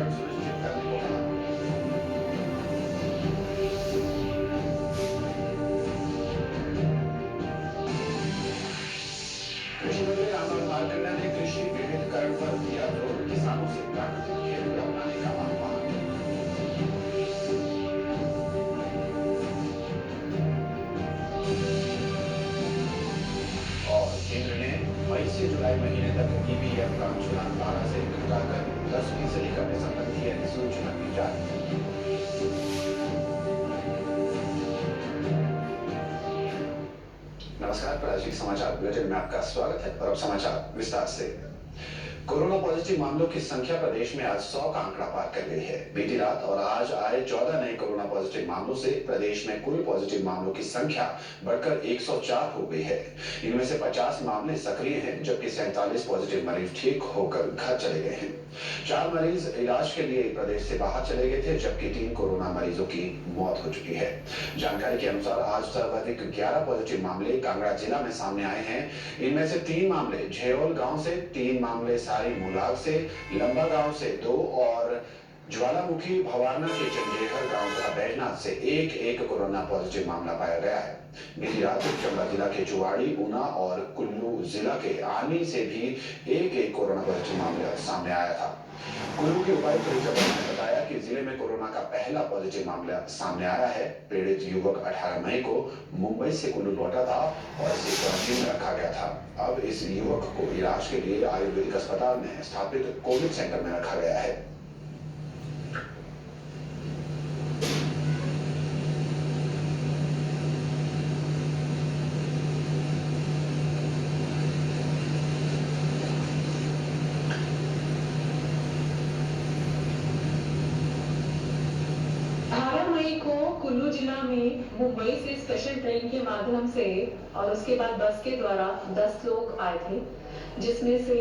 टीकाकरण सुनिश्चित करने को कहा। कृषि मंत्री रामलाल मारकंडा ने कृषि विविधीकरण पर दिया जोर, किसानों से प्राकृतिक खेती अपनाने का आह्वान। और केंद्र ने मई से जुलाई महीने तक ईवीएम का अनुशुल्क 12 से घटाकर 10% करने संबंधी अधिसूचना की जारी। नमस्कार, प्रादेशिक समाचार बुलेटिन में आपका स्वागत है और अब समाचार विस्तार से। कोरोना पॉजिटिव मामलों की संख्या प्रदेश में आज 100 का आंकड़ा पार कर गई है। बीती रात और आज आए 14 नए कोरोना पॉजिटिव मामलों से प्रदेश में कुल पॉजिटिव मामलों की संख्या बढ़कर 104 हो गई है। इनमें से 50 मामले सक्रिय हैं, जबकि 47 पॉजिटिव मरीज ठीक होकर घर चले गए हैं। 4 मरीज इलाज के लिए प्रदेश से बाहर चले गए थे, जबकि 3 कोरोना मरीजों की मौत हो चुकी है। जानकारी के अनुसार आज सर्वाधिक 11 पॉजिटिव मामले कांगड़ा जिला में सामने आए हैं। इनमें से 3 मामले झेओल गांव से, 3 मामले सारी मुलाग से, लंबा गांव से 2 और ज्वालामुखी भवाना के चंडेघर गांव तथा बैजनाथ से एक कोरोना पॉजिटिव मामला पाया गया है। बीती रात चंबा जिला के चुवाड़ी, ऊना और कुल्लू जिला के आनी से भी एक कोरोना पॉजिटिव मामला सामने आया था। कुल्लू के उपायुक्त ने बताया कि जिले में कोरोना का पहला पॉजिटिव मामला सामने आया है। पीड़ित युवक 18 मई को मुंबई से कुल्लू लौटा था और इसे क्वारंटीन में रखा गया था। अब इस युवक को इलाज के लिए आयुर्वेदिक अस्पताल में स्थापित कोविड सेंटर में रखा गया है। कुल्लू जिला में मुंबई से स्पेशल ट्रेन के माध्यम से और उसके बाद बस के द्वारा 10 लोग आए थे, जिसमें से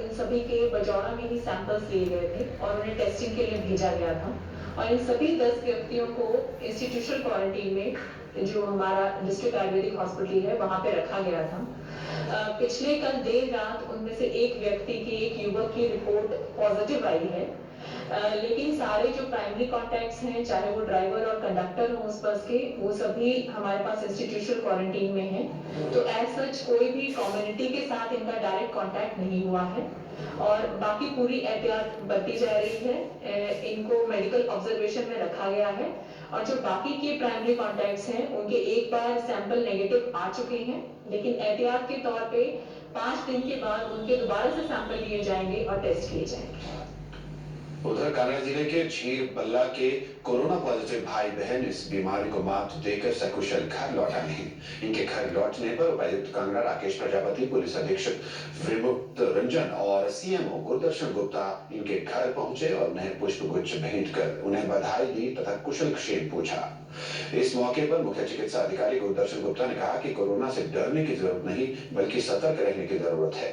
इन सभी के बजौरा में ही सैंपल्स लिए गए थे और उन्हें टेस्टिंग के लिए भेजा गया था। और इन सभी 10 व्यक्तियों को इंस्टीट्यूशनल क्वारंटीन में जो हमारा डिस्ट्रिक्ट आयुर्वेदिक हॉस्पिटल है वहां पे रखा गया था। पिछले कल देर रात उनमें से एक व्यक्ति की, एक युवक की रिपोर्ट पॉजिटिव आई है, लेकिन सारे जो प्राइमरी कॉन्टैक्ट्स हैं, चाहे वो ड्राइवर और कंडक्टर हो उस बस के, वो सभी हमारे पास इंस्टीट्यूशनल क्वारंटीन में हैं। तो एज सच कोई भी कम्युनिटी के साथ इनका डायरेक्ट कांटेक्ट नहीं हुआ है और बाकी पूरी एहतियात बरती जा रही है। इनको मेडिकल ऑब्जर्वेशन में रखा गया है और जो बाकी के प्राइमरी कॉन्टैक्ट्स हैं उनके एक बार सैंपल नेगेटिव आ चुके हैं, लेकिन एहतियात के तौर पे 5 दिन के बाद उनके दोबारा से सैंपल लिए जाएंगे और टेस्ट किए जाएंगे। उधर कांगड़ा जिले के झीर बल्ला के कोरोना पॉजिटिव भाई बहन इस बीमारी को मात देकर सकुशल घर लौटा नहीं। इनके घर लौटने पर उपायुक्त कांगड़ा राकेश प्रजापति, पुलिस अधीक्षक विमुक्त रंजन और सीएमओ गुरदर्शन गुप्ता इनके घर पहुंचे और उन्हें पुष्प गुच्छ भेंट कर उन्हें बधाई दी तथा कुशल क्षेम पूछा। इस मौके पर मुख्य चिकित्सा अधिकारी गुरदर्शन गुप्ता ने कहा कि कोरोना से डरने की जरूरत नहीं, बल्कि सतर्क रहने की जरूरत है।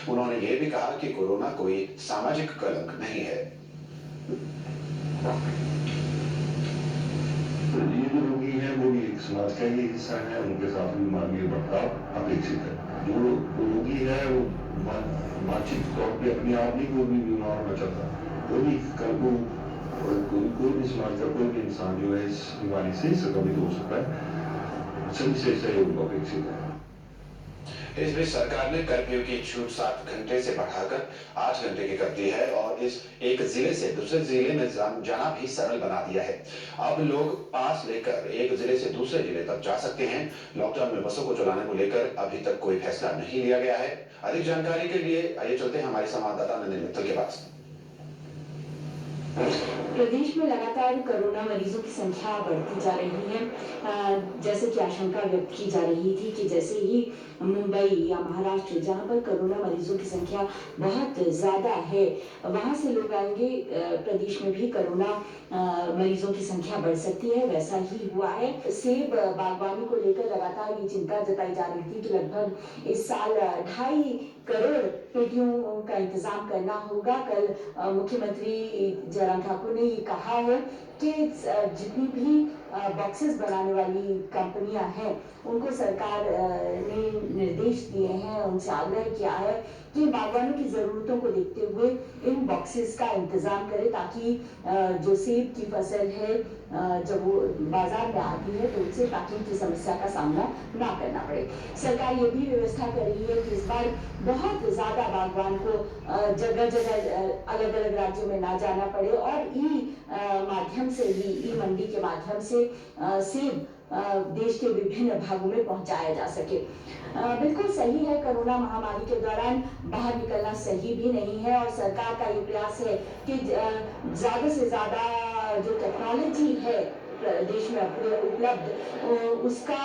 उन्होंने ये भी कहा कि कोरोना कोई सामाजिक कलंक नहीं है। ये जो रोगी है वो भी एक समाज का ही हिस्सा है, उनके साथ भी मानवीय बर्ताव अपेक्षित है। जो रोगी है वो मानसिक तौर पे अपने आप ही को भी बीमार होना चाहता, वो भी कल को कोई भी समाज का कोई भी इंसान जो है इस बीमारी से संक्रमित हो सकता है। सभी से सहयोग अपेक्षित है। इस बीच सरकार ने कर्फ्यू की छूट 7 घंटे से बढ़ाकर 8 घंटे की कर दी है और इस एक जिले से दूसरे जिले में जाना भी सरल बना दिया है। अब लोग पास लेकर एक जिले से दूसरे जिले तक जा सकते हैं। लॉकडाउन में बसों को चलाने को लेकर अभी तक कोई फैसला नहीं लिया गया है। अधिक जानकारी के लिए आइए चलते हैं हमारे संवाददाता नंदिनी मित्तल के पास। प्रदेश में लगातार कोरोना मरीजों की संख्या बढ़ती जा रही है। जैसे कि आशंका व्यक्त की जा रही थी कि जैसे ही मुंबई या महाराष्ट्र, जहां पर कोरोना मरीजों की संख्या बहुत ज्यादा है, वहां से लोग आएंगे, प्रदेश में भी कोरोना मरीजों की संख्या बढ़ सकती है। वैसा ही हुआ है। सेब बागवानी को लेकर लगातार ये चिंता जताई जा रही थी कि लगभग इस साल 2.5 करोड़ पेटियों का इंतजाम करना होगा। कल मुख्यमंत्री जयराम ठाकुर ने ये कहा है कि जितनी भी बॉक्सेस बनाने वाली कंपनियां हैं उनको सरकार ने निर्देश दिए हैं, उनसे आग्रह किया है कि बागवानों की ज़रूरतों को देखते हुए इन बॉक्सेस का इंतज़ाम करें ताकि जो सेब की फसल है जब वो बाजार में आती है तो उससे पैकिंग की समस्या का सामना ना करना पड़े। सरकार ये भी व्यवस्था कर रही है कि इस बार बहुत ज़्यादा बागवान को जगह जगह अलग अलग राज्यों में ना जाना पड़े और माध्यम से ही ई मंडी के माध्यम से सेब देश के विभिन्न भागों में पहुंचाया जा सके। बिल्कुल सही है, कोरोना महामारी के दौरान बाहर निकलना सही भी नहीं है और सरकार का ये प्रयास है कि ज्यादा से ज्यादा जो टेक्नोलॉजी है देश में उपलब्ध उसका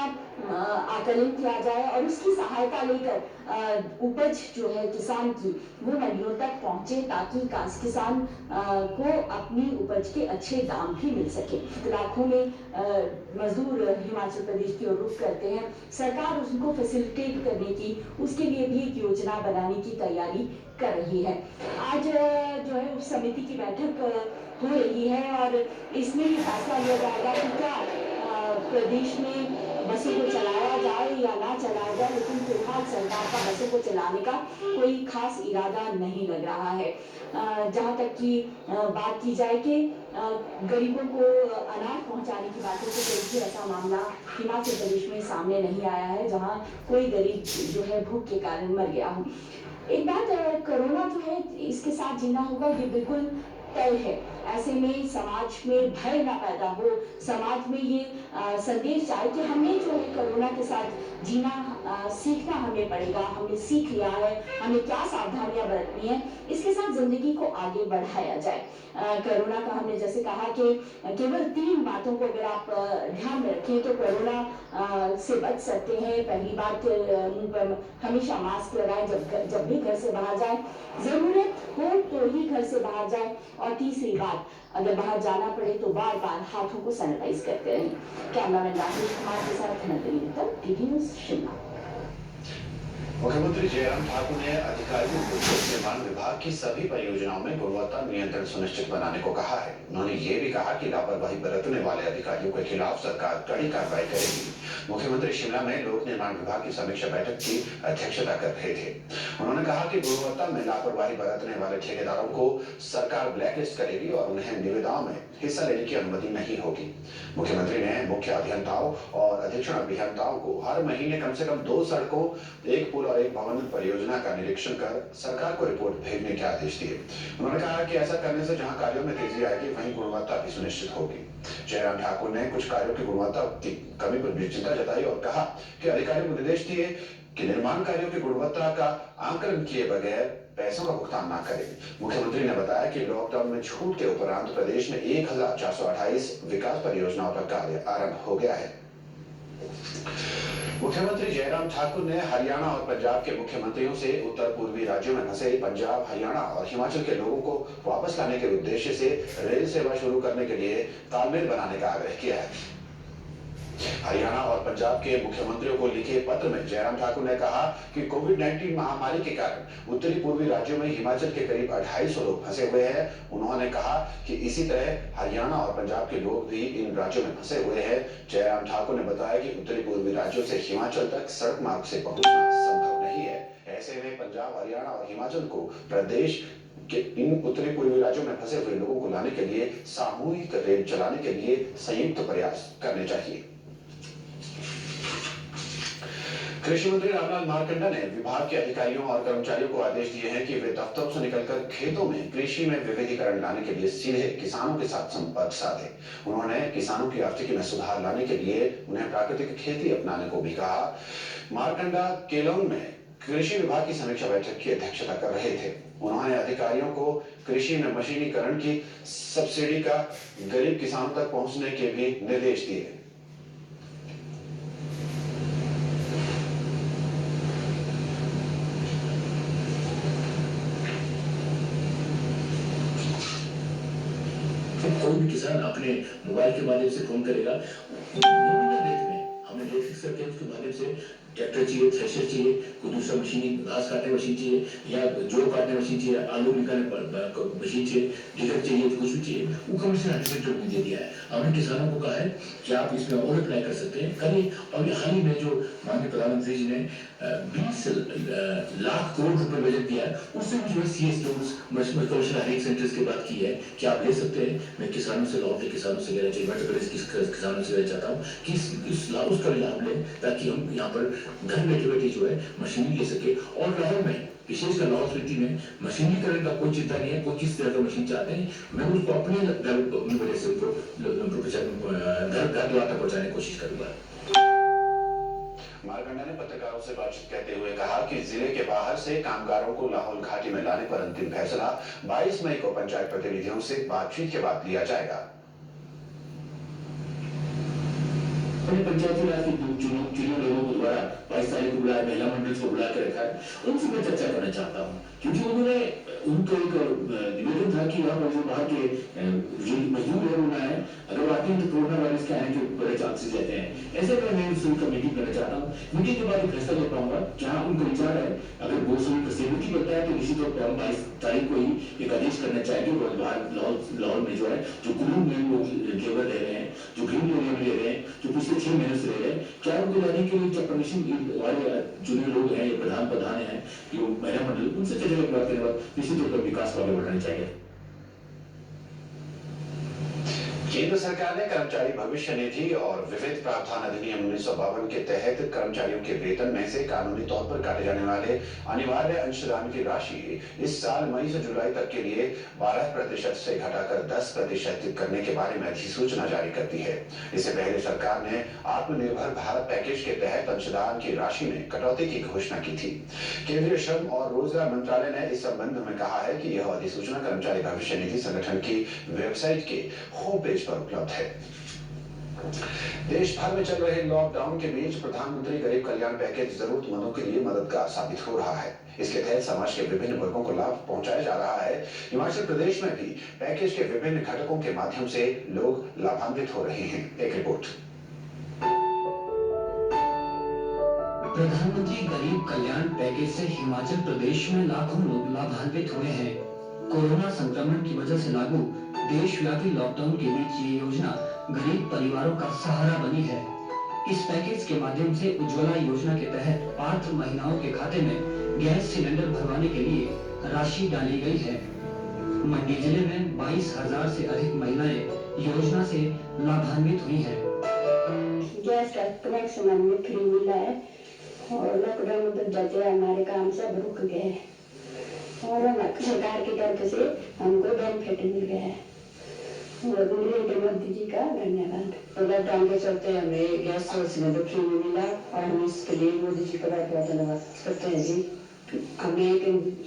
आकलन किया जाए और उसकी सहायता लेकर उपज जो है किसान की वो मंडियों तक पहुंचे ताकि किसान को अपनी उपज के अच्छे दाम भी मिल सके। लाखों में मजदूर हिमाचल प्रदेश की ओर रुख करते हैं, सरकार उनको फैसिलिटेट करने की उसके लिए भी एक योजना बनाने की तैयारी कर रही है। आज जो है उस समिति की बैठक हो रही है और इसमें भी फैसला लिया जाएगा कि क्या प्रदेश में बसों को चलाया जाए या ना चलाया जाए, लेकिन फिलहाल सरकार का बसों को चलाने का कोई खास इरादा नहीं लग रहा है। जहाँ तक की बात की जाए कि गरीबों को अनाज पहुंचाने की बातों को कोई भी ऐसा मामला हिमाचल प्रदेश में सामने नहीं आया है जहाँ कोई गरीब जो है भूख के कारण मर गया हो। एक बात, कोरोना जो है इसके साथ जीना होगा, ये बिल्कुल तय है। ऐसे में समाज में भय ना पैदा हो, समाज में ये संदेश आए कि हमने जो है कोरोना के साथ जीना सीखना हमें पड़ेगा, हमने सीख लिया है, हमें क्या सावधानियां बरतनी है, इसके साथ जिंदगी को आगे बढ़ाया जाए। कोरोना का हमने जैसे कहा कि केवल 3 बातों को अगर आप ध्यान में रखें तो कोरोना से बच सकते हैं। पहली बात, मुंह पर हमेशा मास्क लगाएं जब भी घर से बाहर जाए, जरूरत हो तो ही घर से बाहर जाए, और तीसरी बात, अगर बाहर जाना पड़े तो बार बार हाथों को सैनिटाइज करते रहें। कैमरामैन राजेश कुमार के साथ नंदिनी मित्तल, टीवी न्यूज शिमला। मुख्यमंत्री जयराम ठाकुर ने अधिकारियों को लोक निर्माण विभाग की सभी परियोजनाओं में गुणवत्ता नियंत्रण सुनिश्चित बनाने को कहा है। उन्होंने ये भी कहा कि लापरवाही बरतने वाले अधिकारियों के खिलाफ सरकार कड़ी कार्रवाई करेगी। मुख्यमंत्री शिमला में लोक निर्माण विभाग की समीक्षा बैठक की अध्यक्षता कर रहे थे। उन्होंने कहा कि गुणवत्ता में लापरवाही बरतने वाले ठेकेदारों को सरकार ब्लैकलिस्ट करेगी और उन्हें निविदाओं में हिस्सा लेने की अनुमति नहीं होगी। मुख्यमंत्री ने मुख्य अभियंताओं और अधीक्षण अभियंताओं को हर महीने कम से कम 2 सड़कों, 1 पुल और 1 भवन परियोजना का निरीक्षण कर सरकार को रिपोर्ट भेजने के आदेश दिए। उन्होंने कहा कि ऐसा करने से जहां कार्यों में तेजी आएगी वहीं गुणवत्ता भी सुनिश्चित होगी। जयराम ठाकुर ने कुछ कार्यों की गुणवत्ता की कमी पर भी चिंता जताई और कहा कि अधिकारियों को निर्देश दिए कि निर्माण कार्यों की गुणवत्ता का आंकलन किए बगैर पैसों का भुगतान न करें। मुख्यमंत्री ने बताया कि लॉकडाउन में छूट के उपरांत प्रदेश में 1428 विकास परियोजनाओं पर कार्य आरंभ हो गया है। मुख्यमंत्री जयराम ठाकुर ने हरियाणा और पंजाब के मुख्यमंत्रियों से उत्तर पूर्वी राज्यों में फंसे पंजाब, हरियाणा और हिमाचल के लोगों को वापस लाने के उद्देश्य से रेल सेवा शुरू करने के लिए तालमेल बनाने का आग्रह किया है। हरियाणा और पंजाब के मुख्यमंत्रियों को लिखे पत्र में जयराम ठाकुर ने कहा कि कोविड-19 महामारी के कारण उत्तरी पूर्वी राज्यों में हिमाचल के करीब 250 लोग फंसे हुए हैं। उन्होंने कहा कि इसी तरह हरियाणा और पंजाब के लोग भी इन राज्यों में फंसे हुए हैं। जयराम ठाकुर ने बताया कि उत्तरी पूर्वी राज्यों से हिमाचल तक सड़क मार्ग से पहुंचना संभव नहीं है। ऐसे में पंजाब, हरियाणा और हिमाचल को प्रदेश कि इन उत्तरी पूर्वी राज्यों में फंसे हुए लोगों को लाने के लिए सामूहिक रेल चलाने के लिए संयुक्त प्रयास करने चाहिए। कृषि मंत्री रामलाल मारकंडा ने विभाग के अधिकारियों और कर्मचारियों को आदेश दिए हैं कि वे दफ्तरों से निकलकर खेतों में कृषि में विविधीकरण लाने के लिए सीधे किसानों के साथ संपर्क साधे। उन्होंने किसानों की आर्थिकी में सुधार लाने के लिए उन्हें प्राकृतिक खेती अपनाने को भी कहा। मारकंडा केलंग में कृषि विभाग की समीक्षा बैठक की अध्यक्षता कर रहे थे। उन्होंने अधिकारियों को कृषि में मशीनीकरण की सब्सिडी का गरीब किसानों तक पहुंचने के भी निर्देश दिए। कोई भी किसान अपने मोबाइल के माध्यम से फोन करेगा, नॉमिनल रेट में हमने रेट फिक्स करके उसके माध्यम से ट्रैक्टर चाहिए, थ्रेशर चाहिए, कोई दूसरा मशीन, घास काटने मशीन चाहिए, या जौ काटने मशीन चाहिए, आलू निकालने मशीन चाहिए, डिगर चाहिए, कुछ भी चाहिए, वो कमर्शियल एग्रीकल्चर को दे दिया है। हमने किसानों को कहा है कि आप इसमें और अप्लाई कर सकते हैं, करिए। और ये हाल ही में जो माननीय प्रधानमंत्री जी ने 20 लाख करोड़ रुपए बजट दिया है, उससे भी जो है CS loans, commercial hiring centres की बात की है कि आप ले सकते हैं। मैं किसानों से, लाहौर के किसानों से कहना चाहिए, मध्य प्रदेश के किसानों से कहना चाहता हूँ कि उसका भी लाभ लें, ताकि हम यहाँ पर घर बैठे बैठे जो है मशीनरी ले सके। और लाहौर में, विशेषकर लाहौल स्पीति में मशीनीकरण का कोई चिंता नहीं है। कोई किस तरह का मशीन चाहते हैं, मैं उसको अपने वजह से उनको घर द्वार तक पहुंचाने की कोशिश करूंगा। मारकंडा ने पत्रकारों से बातचीत करते हुए कहा कि जिले के बाहर से कामगारों को लाहौल घाटी में लाने पर अंतिम फैसला 22 मई को पंचायत प्रतिनिधियों से बातचीत के बाद लिया जाएगा। पंचायती राज के चुने लोगों को दोबारा 22 तारीख को बुलाया, महिला मंडल को बुला कर रखा है, उनसे मैं चर्चा करना चाहता हूँ, क्योंकि उन्होंने उनको एक निवेदन था कि यहाँ पर जो बाहर के जो मजदूर लोग होना है, अगर वो आते हैं तो कोरोना वायरस के आने के बड़े चांसेस रहते हैं। ऐसे में मैं उनका मीटिंग करना चाहता हूँ। मीटिंग के बाद फैसला ले पाऊंगा, जहाँ उनका विचार है, अगर वो सभी सहमति करता है तो निश्चित तौर पर हम 22 तारीख को ही एक आदेश करना चाहेंगे। लाहौल में जो है, जो कुल्लू में लोग लेबर रह रहे हैं, जो ग्रीन एरिया में रह रहे हैं, जो पिछले 6 महीने से रह रहे हैं, क्या उनको लाने के लिए परमिशन वाले जुड़े लोग हैं, प्रधान हैं, जो महिला मंडल, उनसे चर्चा के बाद करने बाद निश्चित तौर पर विकास को आगे बढ़ाना चाहिए। केंद्र सरकार ने कर्मचारी भविष्य निधि और विविध प्रावधान अधिनियम 1952 के तहत कर्मचारियों के वेतन में से कानूनी तौर पर काटे जाने वाले अनिवार्य अंशदान की राशि इस साल मई से जुलाई तक के लिए 12% से घटाकर 10% करने के बारे में अधिसूचना जारी कर दी है। इससे पहले सरकार ने आत्मनिर्भर भारत पैकेज के तहत अंशदान की राशि में कटौती की घोषणा की थी। केंद्रीय श्रम और रोजगार मंत्रालय ने इस संबंध में कहा है कि यह अधिसूचना कर्मचारी भविष्य निधि संगठन की वेबसाइट के होम पेज पर उपलब्ध है। देश भर में चल रहे लॉकडाउन के बीच प्रधानमंत्री गरीब कल्याण पैकेज जरूरतमंदों के लिए मददगार साबित हो रहा है। इसके तहत समाज के विभिन्न वर्गों को लाभ पहुंचाया जा रहा है। हिमाचल प्रदेश में भी पैकेज के विभिन्न घटकों के माध्यम से लोग लाभान्वित हो रहे हैं। एक रिपोर्ट। प्रधानमंत्री गरीब कल्याण पैकेज से हिमाचल प्रदेश में लाखों लोग लाभान्वित हुए हैं। कोरोना संक्रमण की वजह से लागू देशव्यापी लॉकडाउन के बीच ये योजना गरीब परिवारों का सहारा बनी है। इस पैकेज के माध्यम से उज्ज्वला योजना के तहत पात्र महिलाओं के खाते में गैस सिलेंडर भरवाने के लिए राशि डाली गई है। मंडी जिले में 22,000 से अधिक महिलाएं योजना से लाभान्वित हुई हैं। गैस का कनेक्शन हमें फ्री मिला है और लॉकडाउन में तो जाते हमारे काम सब रुक गए और सरकार की तरफ से हमको बेनिफिट मिल गया है। नरेंद्र मोदी जी का धन्यवाद। लॉकडाउन के चलते हमें गैस सिलेंडर फ्री में मिला और हम इसके लिए मोदी जी का बहुत धन्यवाद करते हैं जी। हमें एक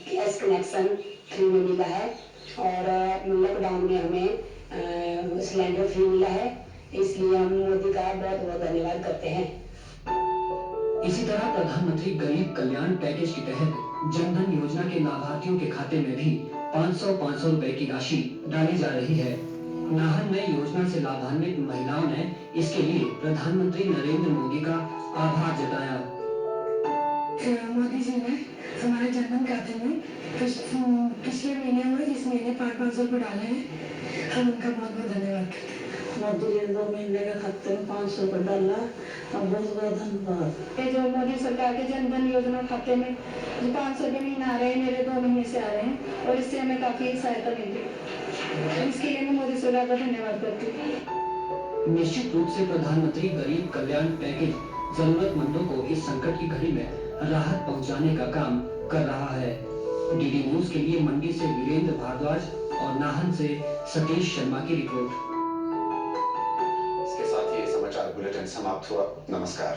गैस कनेक्शन फ्री में मिला है और लॉकडाउन में हमें सिलेंडर फ्री मिला है, इसलिए हम मोदी का बहुत बहुत धन्यवाद करते हैं। इसी तरह प्रधानमंत्री गरीब कल्याण पैकेज के तहत जनधन योजना के लाभार्थियों के खाते में भी 500 रुपए की राशि डाली जा रही है। नाहन में योजना से लाभान्वित महिलाओं ने इसके लिए प्रधानमंत्री नरेंद्र मोदी का आभार जताया। मोदी जी ने हमारे जनधन खाते में पिछले महीने में इस महीने 500 रुपए डाले हैं, हम उनका बहुत बहुत धन्यवाद करते हैं। मोदी जी 2 महीने का खाते में 500 रुपए डाला, बहुत बहुत धन्यवाद। ये जो मोदी सरकार के जनधन योजना खाते में जो 500 रुपए महीना आ रहे हैं, मेरे 2 महीने से आ रहे हैं और इससे हमें काफी सहायता मिल रही है। इसके लिए मैं मोदी सरकार का धन्यवाद करती हूँ। निश्चित रूप से प्रधानमंत्री गरीब कल्याण पैकेज जरूरतमंदों को इस संकट की घड़ी में राहत पहुंचाने का काम कर रहा है। डीडी न्यूज के लिए मंडी से वीरेंद्र भारद्वाज और नाहन से सतीश शर्मा की रिपोर्ट। इसके साथ ये समाचार बुलेटिन समाप्त हुआ। नमस्कार।